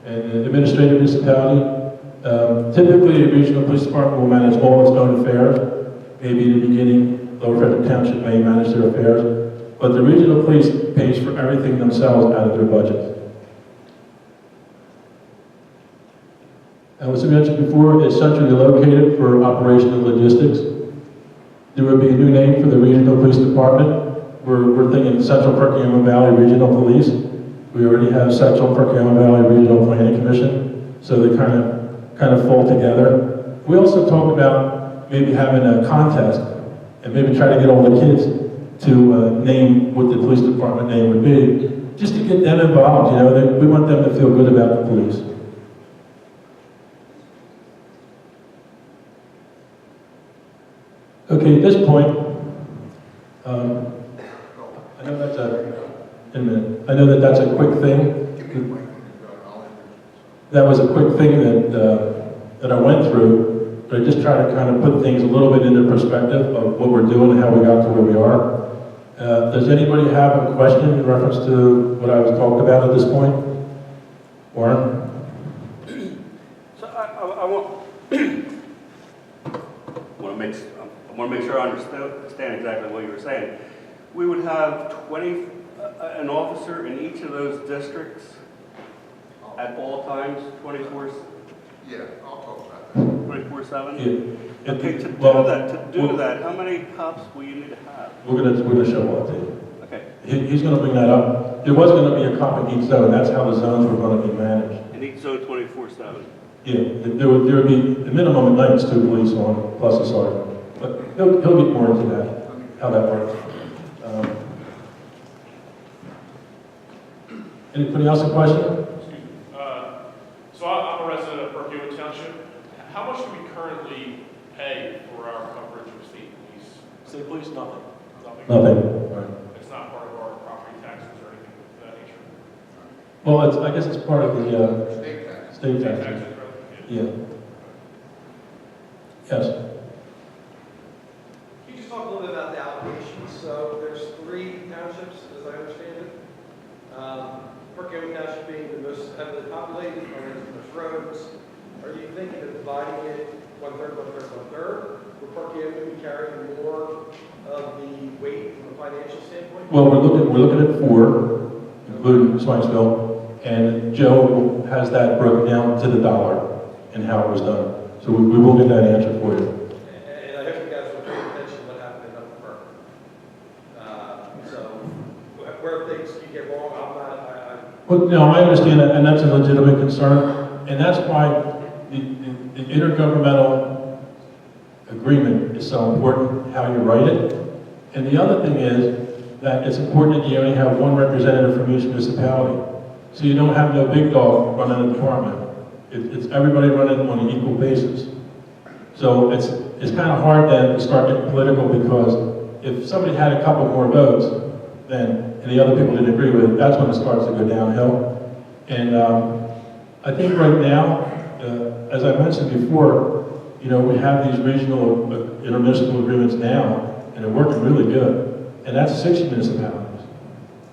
an administrative municipality. Typically, a regional police department will manage all its own affairs. Maybe in the beginning, Lower Frederick Township may manage their affairs, but the regional police pays for everything themselves out of their budget. As I mentioned before, it's centrally located for operational logistics. There would be a new name for the regional police department. We're thinking Central Perkiomen Valley Regional Police. We already have Central Perkiomen Valley Regional Planning Commission, so they kind of fall together. We also talked about maybe having a contest and maybe try to get all the kids to name what the police department name would be, just to get them involved. You know, we want them to feel good about the police. Okay, at this point, I know that's I know that's a quick thing. That was a quick thing that I went through, but I just try to kind of put things a little bit into perspective of what we're doing and how we got to where we are. Does anybody have a question in reference to what I was talking about at this point? Warren? So I want to make sure I understand exactly what you were saying. We would have an officer in each of those districts at all times, 24/7? Yeah, I'll talk about that. 24/7? Yeah. Okay, to do that, how many cops will you need to have? We're gonna show that to you. Okay. He's gonna bring that up. There was gonna be a cop in each zone. That's how the zones were gonna be managed. In each zone 24/7? Yeah, there would be a minimum of nights 2 police on, plus a sergeant. But he'll get more into that, how that works. Anybody else a question? Excuse me. So I'm a resident of Perkiomen Township. How much do we currently pay for our coverage of state police? State police, nothing. Nothing? Right. It's not part of our property taxes or anything of that nature? Well, I guess it's part of the State tax. state tax. Taxes, right? Yeah. Yes. Can you just talk a little bit about the allocations? So there's 3 townships, as I understand it. Perkiomen Township being the most heavily populated, or the most roads. Are you thinking of dividing it 1/3, 1/3, 1/3? Will Perkiomen be carrying more of the weight from a financial standpoint? Well, we're looking at 4, including Schwenksville, and Joe has that broken down to the dollar and how it was done. So we will get that answer for you. And I hope you guys will pay attention to what happened in Upper Perk. So where things you get wrong, Well, no, I understand that, and that's a legitimate concern, and that's why the intergovernmental agreement is so important, how you write it. And the other thing is that it's important that you only have 1 representative from each municipality. So you don't have no big dog running the department. It's everybody running on an equal basis. So it's kind of hard then to start getting political, because if somebody had a couple more votes, then, and the other people didn't agree with it, that's when it starts to go downhill. And I think right now, as I mentioned before, you know, we have these regional intermunicipal agreements now, and they're working really good. And that's 6 municipalities.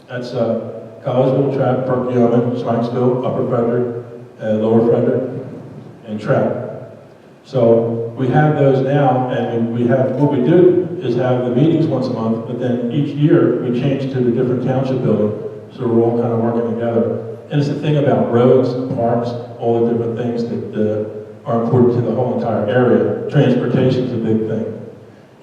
That's Collegeville, Trapp, Perkiomen, Schwenksville, Upper Frederick, Lower Frederick, and Trapp. So we have those now, and we have, what we do is have the meetings once a month, but then each year we change to the different township building, so we're all kind of working together. And it's the thing about roads, parks, all the different things that are important to the whole entire area. Transportation's a big thing,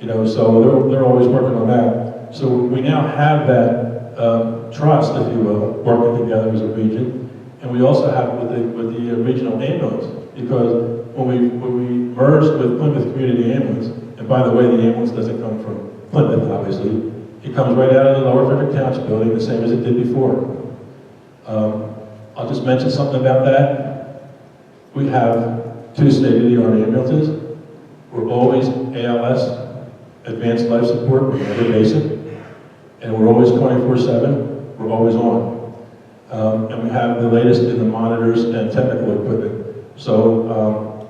you know, so they're always working on that. So we now have that trust, if you will, working together as a region, and we also have it with the regional ambulance, because when we merged with Plymouth Community Ambulance, and by the way, the ambulance doesn't come from Plymouth, obviously. It comes right out of the Lower Frederick Township building, the same as it did before. I'll just mention something about that. We have 2 state-of-the-art ambulances. We're always ALS, Advanced Life Support, we're never basic. And we're always 24/7, we're always on. And we have the latest in the monitors and technical equipment. So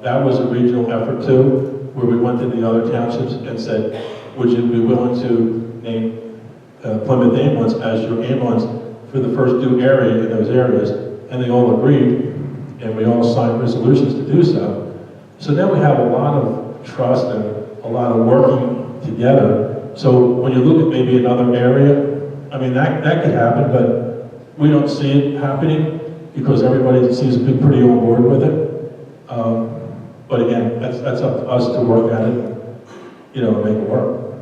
that was a regional effort too, where we went to the other townships and said, would you be willing to name Plymouth Ambulance as your ambulance for the first due area in those areas? And they all agreed, and we all signed resolutions to do so. So then we have a lot of trust and a lot of working together. So when you look at maybe another area, I mean, that could happen, but we don't see it happening because everybody seems to be pretty on board with it. But again, that's up to us to work at it, you know, and make it work.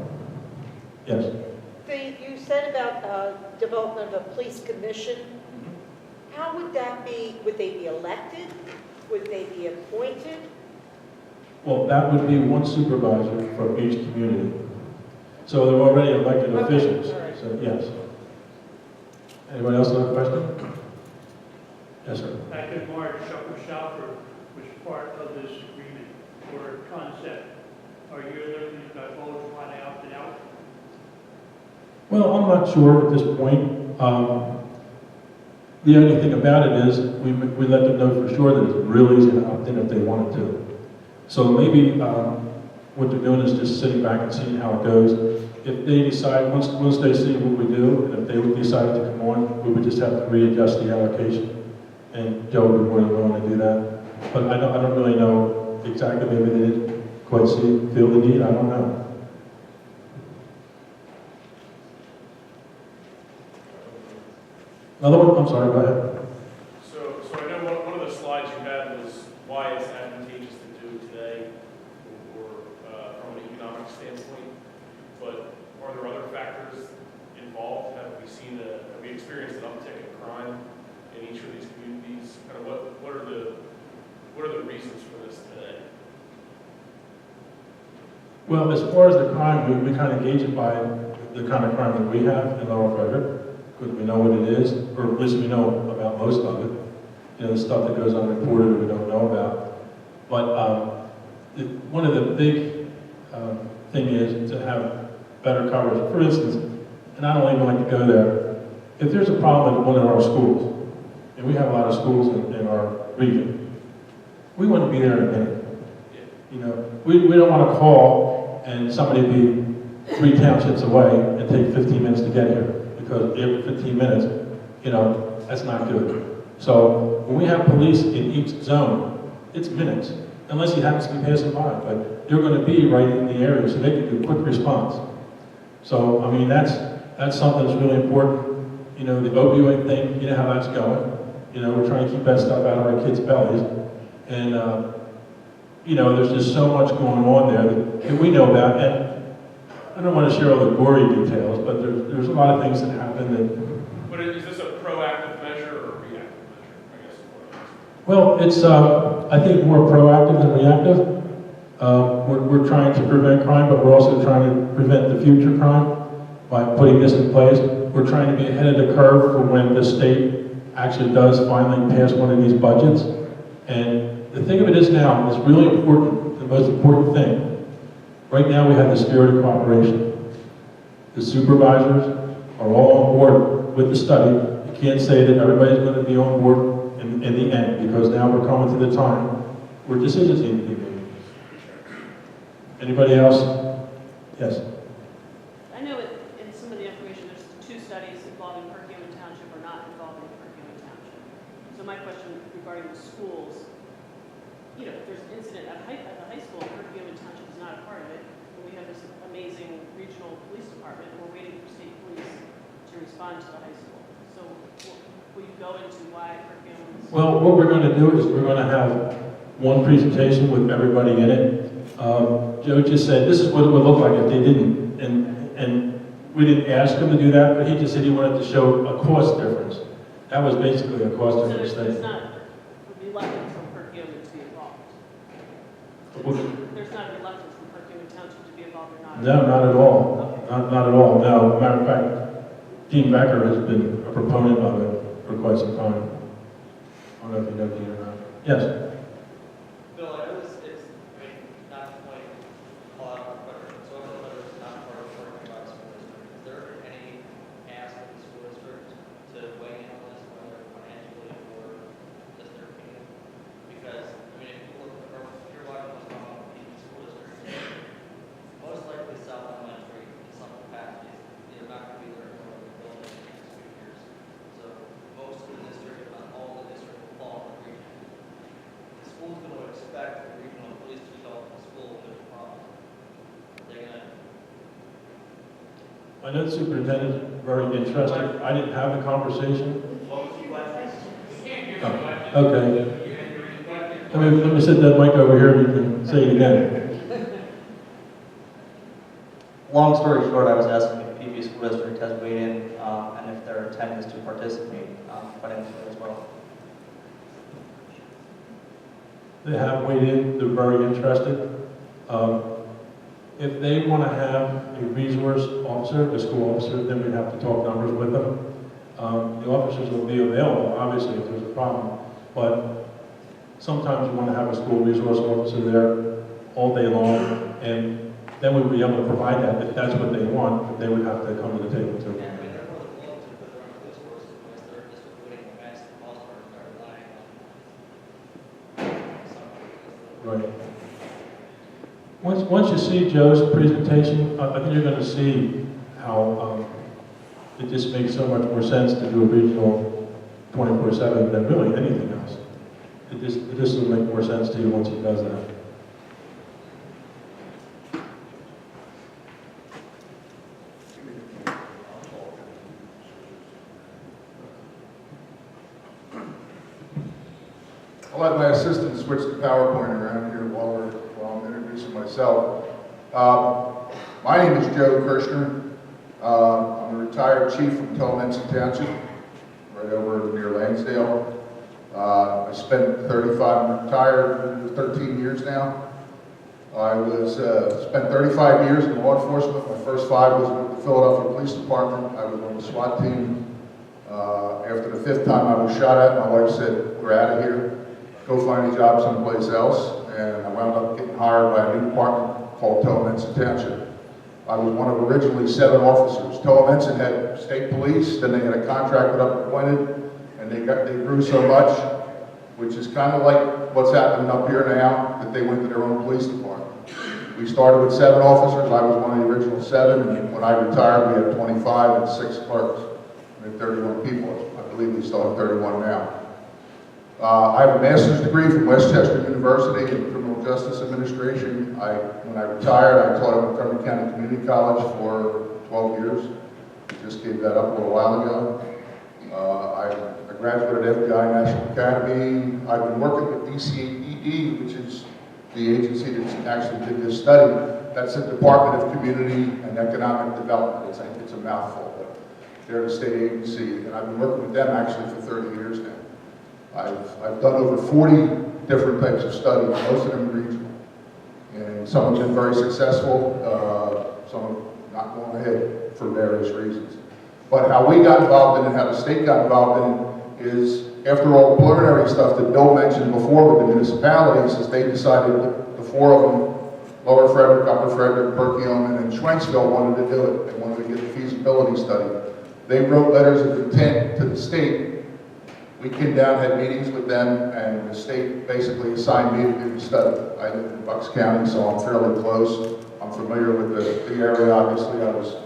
Yes. You said about development of a police commission. How would that be? Would they be elected? Would they be appointed? Well, that would be one supervisor from each community. So they're already elected Okay, officials. all right. So yes. Anyone else have a question? Yes, sir. Back in March, Upper Southford was part of this agreement or concept. Are you looking to divulge why they opted out? Well, I'm not sure at this point. The only thing about it is we let them know for sure that it's real easy to opt in if they wanted to. So maybe what they're doing is just sitting back and seeing how it goes. If they decide, once they see what we do, and if they would decide to come on, we would just have to readjust the allocation. And Joe would be more than willing to do that. But I don't really know exactly, maybe they didn't quite feel the need, I don't know. Another one, I'm sorry, go ahead. So I know one of the slides you had was why it's advantageous to do today, or from an economic standpoint. But are there other factors involved? Have we experienced an uptick in crime in each of these communities? Kind of what are the reasons for this today? Well, as far as the crime, we kind of gauge it by the kind of crime that we have in Lower Frederick, because we know what it is, or at least we know about most of it. You know, the stuff that goes unreported we don't know about. But one of the big thing is to have better coverage. For instance, and I don't even like to go there, if there's a problem at one of our schools, and we have a lot of schools in our region, we want to be there in a minute. You know, we don't want to call and somebody be 3 townships away and take 15 minutes to get here. Because every 15 minutes, you know, that's not good. So when we have police in each zone, it's minutes, unless he happens to be passing by, but they're going to be right in the area, so they can do quick response. So, I mean, that's something that's really important. You know, the opioid thing, you know how that's going. You know, we're trying to keep that stuff out of our kids' bellies. And, you know, there's just so much going on there that we know about. And I don't want to share all the gory details, but there's a lot of things that happen that... But is this a proactive measure or a reactive measure, I guess? Is what I'm asking. Well, it's, I think, more proactive than reactive. We're trying to prevent crime, but we're also trying to prevent the future crime by putting this in place. We're trying to be ahead of the curve for when the state actually does finally pass one of these budgets. And the thing of it is now, is really important, the most important thing. Right now we have the spirit of cooperation. The supervisors are all on board with the study. You can't say that everybody's going to be on board in the end, because now we're coming to the time where decisions need to be made. Anybody else? Yes. I know in some of the information, there's 2 studies involving Perkiomen Township or not involving Perkiomen Township. So my question regarding the schools, you know, if there's an incident at the high school, Perkiomen Township is not a part of it, and we have this amazing regional police department, and we're waiting for state police to respond to the high school. So will you go into why Perkiomen? Well, what we're going to do is we're going to have one presentation with everybody in it. Joe just said this is what it would look like if they didn't, and we didn't ask him to do that, but he just said he wanted to show a cost difference. That was basically a cost So difference there's thing. not reluctance from Perkiomen to be involved? There's not reluctance from Perkiomen Township to be involved or not? No, not at all. Not at all. No. Matter of fact, Dean Becker has been a proponent of it for quite some time. I don't know if you know Dean or not. Yes. Bill, I know it's not like call out, but it's also that it's not part of working by the school district. Is there any ask of the school district to weigh in on this, whether financially or just their opinion? Because, I mean, if you look at if you're watching what's going on in the school district, most likely South Elementary in some capacity is not going to be there for the building in the next few years. So most of the district, if not all the district, will fall in the region. I know the superintendent is very interested. I didn't have the conversation. Oh, okay. Let me set that mic over here and you can say it again. Long story short, I was asking if PV School District has weighed in and if their intent is to participate financially as well. They have weighed in, they're very interested. If they want to have a resource officer, a school officer, then we'd have to talk numbers with them. The officers will be available, obviously, if there's a problem, but sometimes you want to have a school resource officer there all day long, and then we would be able to provide that if that's what they want, but they would have to come to the table too. Right. Once you see Joe's presentation, I think you're going to see how it just makes so much more sense to do a regional 24/7 than really anything else. It just will make more sense to you once he does that. I'll let my assistant switch the PowerPoint around here while I'm introducing myself. My name is Joe Kirshner. I'm a retired chief from Tolmenson Township, right over near Lansdale. I spent retired 13 years now. I spent 35 years in law enforcement. My first 5 was with the Philadelphia Police Department. I was on the SWAT team. After the 5th time I was shot at, my wife said, "We're out of here. Go find a job someplace else." And I wound up getting hired by a new department called Tolmenson Township. I was one of originally 7 officers. Tolmenson had state police, then they had a contractor up appointed, and they grew so much, which is kind of like what's happening up here now, that they went to their own police department. We started with 7 officers. I was one of the original 7, and when I retired, we had 25 and 6 clerks. We had 31 people. I believe we still have 31 now. I have a master's degree from Westchester University in Criminal Justice Administration. When I retired, I taught at Montgomery County Community College for 12 years. Just gave that up a little while ago. I graduated at FBI National Academy. I've been working with DCED, which is the agency that actually did this study. That's the Department of Community and Economic Development. It's a mouthful, but they're the state agency, and I've been working with them actually for 30 years now. I've done over 40 different types of studies, most of them regional. And some have been very successful, some have not gone ahead for various reasons. But how we got involved in it, how the state got involved in it, is after all the preliminary stuff that Bill mentioned before with the municipalities, is they decided that the 4 of them, Lower Frederick, Upper Frederick, Perkiomen, and Schwenksville, wanted to do it. They wanted to get the feasibility study. They wrote letters of intent to the state. We came down, had meetings with them, and the state basically assigned me to do the study. I live in Bucks County, so I'm fairly close. I'm familiar with the area, obviously. I was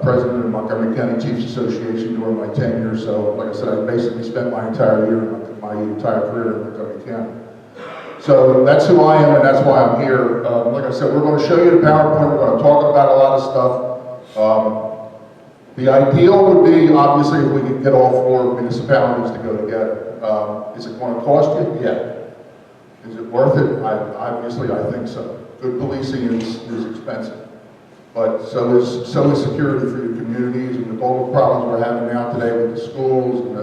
president of Montgomery County Chiefs Association during my tenure, so like I said, I basically spent my entire career in Montgomery County. So that's who I am, and that's why I'm here. Like I said, we're going to show you the PowerPoint. We're going to talk about a lot of stuff. The ideal would be, obviously, if we could get all 4 municipalities to go together. Is it going to cost you? Yeah. Is it worth it? Obviously, I think so. Good policing is expensive. But so is security for your communities, and the all the problems we're having now today with the schools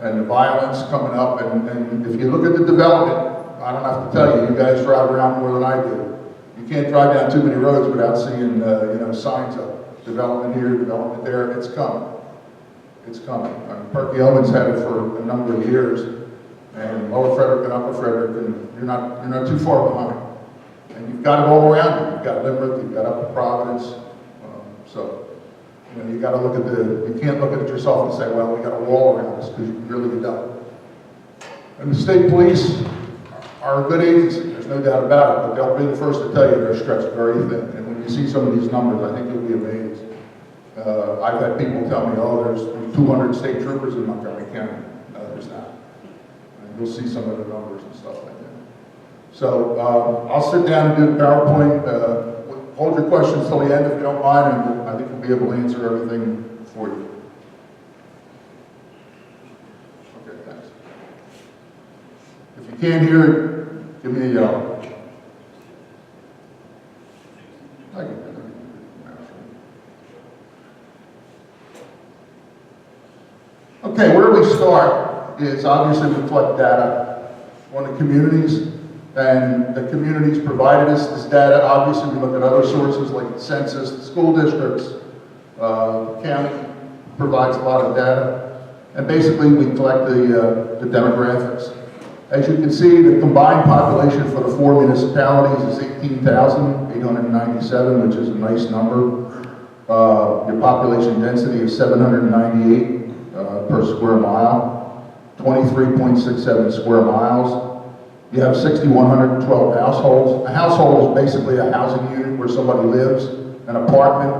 and the violence coming up. And if you look at the development, I don't have to tell you, you guys drive around more than I do. You can't drive down too many roads without seeing signs up. Development here, development there, it's coming. It's coming. Perkiomen's had it for a number of years, and Lower Frederick and Upper Frederick, and you're not too far behind. And you've got it all around you. You've got Limerick, you've got Upper Providence. So, you got to look at you can't look at it yourself and say, well, we got a wall around us, because you really don't. And the state police are a good agency, there's no doubt about it, but they'll be the first to tell you they're stretched very thin. And when you see some of these numbers, I think you'll be amazed. I've had people tell me, oh, there's 200 state troopers in Montgomery County. No, there's not. And you'll see some of the numbers and stuff like that. So I'll sit down and do the PowerPoint. hold your questions till the end if you don't mind, and I think we'll be able to answer everything for you. Okay, thanks. If you can't hear it, give me a yell. I can hear it. Okay, where we start is obviously we collect data on the communities, and the communities provided us this data. Obviously, we look at other sources like the census, the school districts, the county provides a lot of data, and basically we collect the demographics. As you can see, the combined population for the 4 municipalities is 18,897, which is a nice number. Your population density is 798 per square mile, 23.67 square miles. You have 6,112 households. A household is basically a housing unit where somebody lives, an apartment.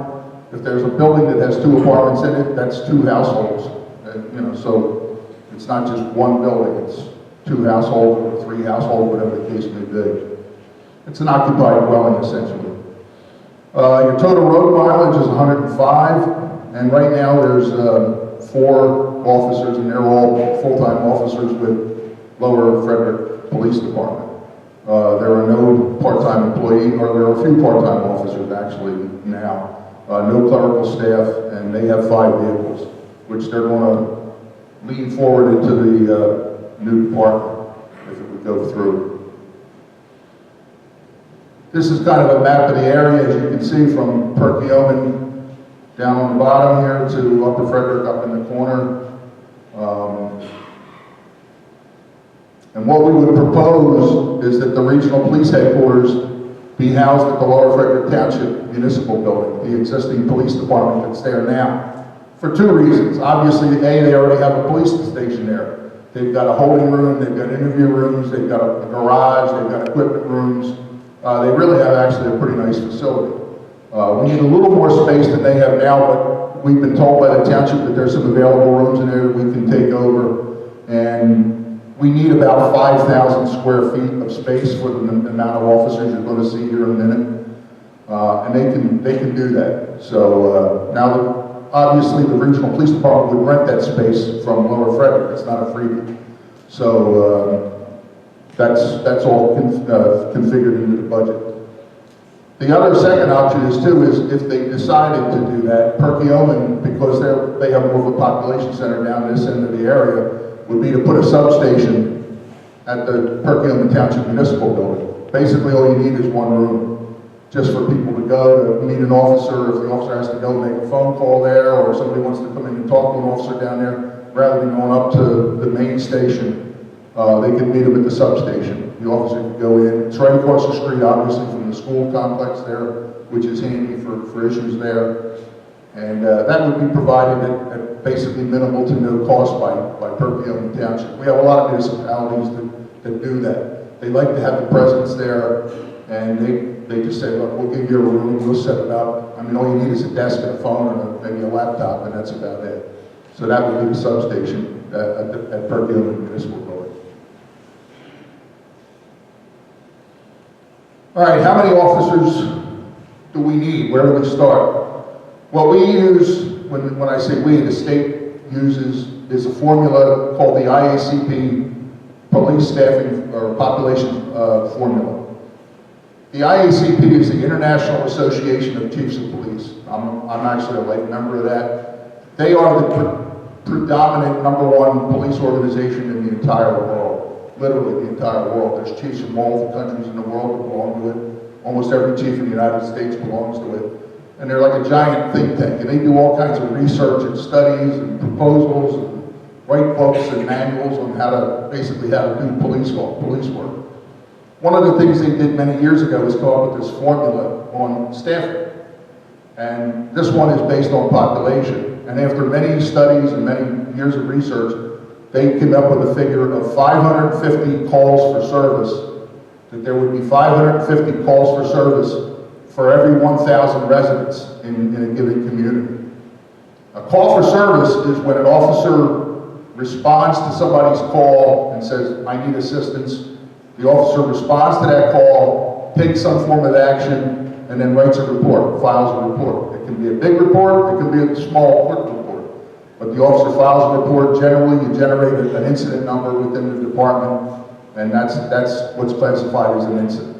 If there's a building that has 2 apartments in it, that's 2 households. And, so it's not just one building, it's 2 households or 3 households, whatever the case may be. It's an occupied dwelling, essentially. Your total road mileage is 105, and right now there's 4 officers, and they're all full-time officers with Lower Frederick Police Department. There are no part-time employees, or there are a few part-time officers actually now. No clerical staff, and they have 5 vehicles, which they're going to lean forward into the new department if it would go through. This is kind of a map of the area, as you can see, from Perkiomen down on the bottom here to Upper Frederick up in the corner. And what we would propose is that the regional police headquarters be housed at the Lower Frederick Township Municipal Building, the existing police department that's there now, for 2 reasons. Obviously, A, they already have a police station there. They've got a holding room, they've got interview rooms, they've got a garage, they've got equipment rooms. They really have actually a pretty nice facility. We need a little more space than they have now, but we've been told by the township that there's some available rooms in there that we can take over. And we need about 5,000 square feet of space for the amount of officers you're going to see here in a minute. And they can do that. So now that obviously the regional police department would rent that space from Lower Frederick. It's not a freebie. So that's all configured into the budget. The other second option is if they decided to do that, Perkiomen, because they have more of a population center down this end of the area, would be to put a substation at the Perkiomen Township Municipal Building. Basically, all you need is 1 room, just for people to go to meet an officer. If the officer has to go make a phone call there, or somebody wants to come in and talk to an officer down there, rather than going up to the main station, they can meet them at the substation. The officer can go in. It's right across the street, obviously, from the school complex there, which is handy for issues there. And that would be provided at basically minimal to no cost by Perkiomen Township. We have a lot of municipalities that do that. They like to have the presence there, and they just say, look, we'll give you a room, we'll set it up. I mean, all you need is a desk and a phone and maybe a laptop, and that's about it. So that would be the substation at Perkiomen Municipal Building. All right, how many officers do we need? Where do we start? What we use, when I say we, the state uses, is a formula called the IACP Police Staffing or Population Formula. The IACP is the International Association of Chiefs of Police. I'm actually a late member of that. They are the predominant #1 police organization in the entire world, literally the entire world. There's chiefs from all the countries in the world that belong to it. Almost every chief in the United States belongs to it. And they're like a giant think tank, and they do all kinds of research and studies and proposals and write books and manuals on how to do police work. One of the things they did many years ago was come up with this formula on staffing. And this one is based on population. And after many studies and many years of research, they came up with a figure of 550 calls for service, that there would be 550 calls for service for every 1,000 residents in a given community. A call for service is when an officer responds to somebody's call and says, I need assistance. The officer responds to that call, takes some form of action, and then writes a report, files a report. It can be a big report, it can be a small, quick report. But the officer files a report. Generally, you generate an incident number within the department, and that's what's classified as an incident.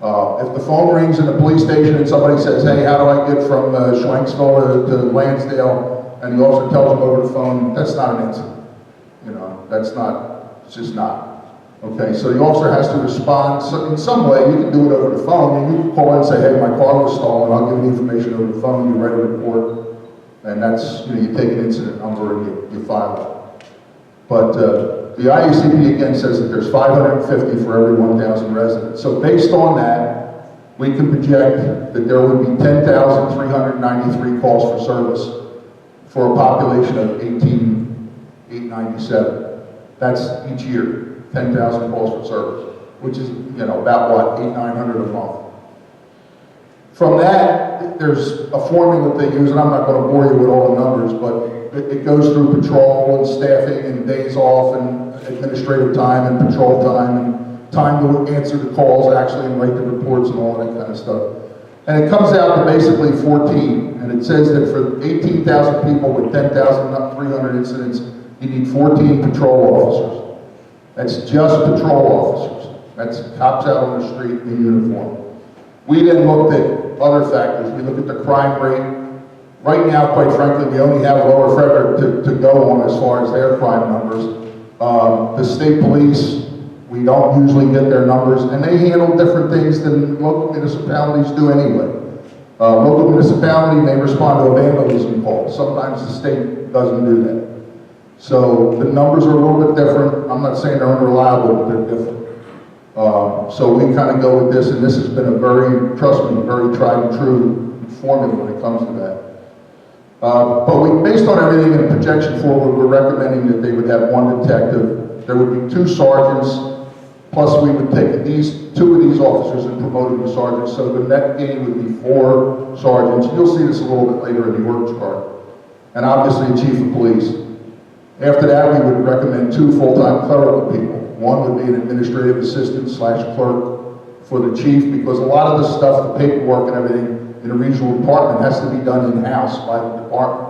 If the phone rings in the police station and somebody says, hey, how do I get from Schwenksville to Lansdale, and the officer tells them over the phone, that's not an incident. You know, that's not, it's just not. Okay, so the officer has to respond. So in some way, you can do it over the phone, and you can call in and say, hey, my car was stolen, I'll give you the information over the phone, you write a report, and that's, you know, you take an incident number and you file it. But the IACP again says that there's 550 for every 1,000 residents. So based on that, we can project that there would be 10,393 calls for service for a population of 18,897. That's each year, 10,000 calls for service, which is, you know, about what, 800-900 a month. From that, there's a formula that they use, and I'm not going to bore you with all the numbers, but it goes through patrol and staffing and days off and administrative time and patrol time and time to answer the calls actually and write the reports and all that kind of stuff. And it comes out to basically 14, and it says that for 18,000 people with 10,300 incidents, you need 14 patrol officers. That's just patrol officers. That's cops out on the street in uniform. We then looked at other factors. We look at the crime rate. Right now, quite frankly, we only have Lower Frederick to go on as far as their crime numbers. The state police, we don't usually get their numbers, and they handle different things than local municipalities do anyway. Local municipality may respond to a vandalism call. Sometimes the state doesn't do that. So the numbers are a little bit different. I'm not saying they're unreliable, but they're different. So we kind of go with this, and this has been a very, trust me, very tried and true formula when it comes to that. But based on everything in the projection forward, we're recommending that they would have one detective. There would be 2 sergeants, plus we would take 2 of these officers and promote them to sergeants. So the net gain would be 4 sergeants. You'll see this a little bit later in the org chart. And obviously a chief of police. After that, we would recommend 2 full-time clerical people. One would be an administrative assistant / clerk for the chief, because a lot of the stuff, the paperwork and everything in a regional department has to be done in-house by the department.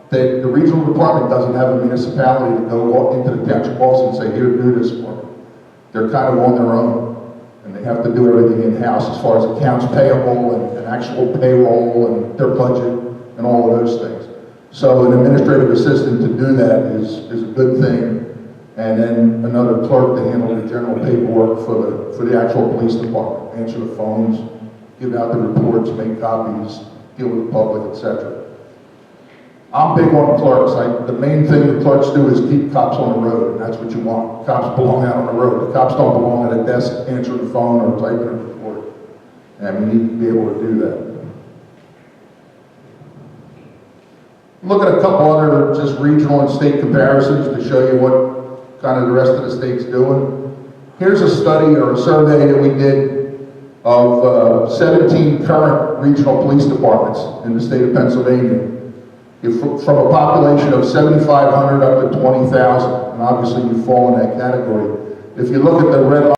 The regional department doesn't have a municipality to go into the township office and say, here, do this for me. They're kind of on their own, and they have to do everything in-house as far as accounts payable and actual payroll and their budget and all of those things. So an administrative assistant to do that is a good thing, and then another clerk to handle the general paperwork for the actual police department, answer the phones, give out the reports, make copies, deal with the public, etc. I'm big on clerks. The main thing the clerks do is keep cops on the road, and that's what you want. Cops belong out on the road. The cops don't belong at a desk answering the phone or typing a report. And we need to be able to do that. Look at a couple other just regional and state comparisons to show you what kind of the rest of the state's doing. Here's a study or a survey that we did of 17 current regional police departments in the state of Pennsylvania. From a population of 7,500 up to 20,000, and obviously you fall in that category. If you look at the red line,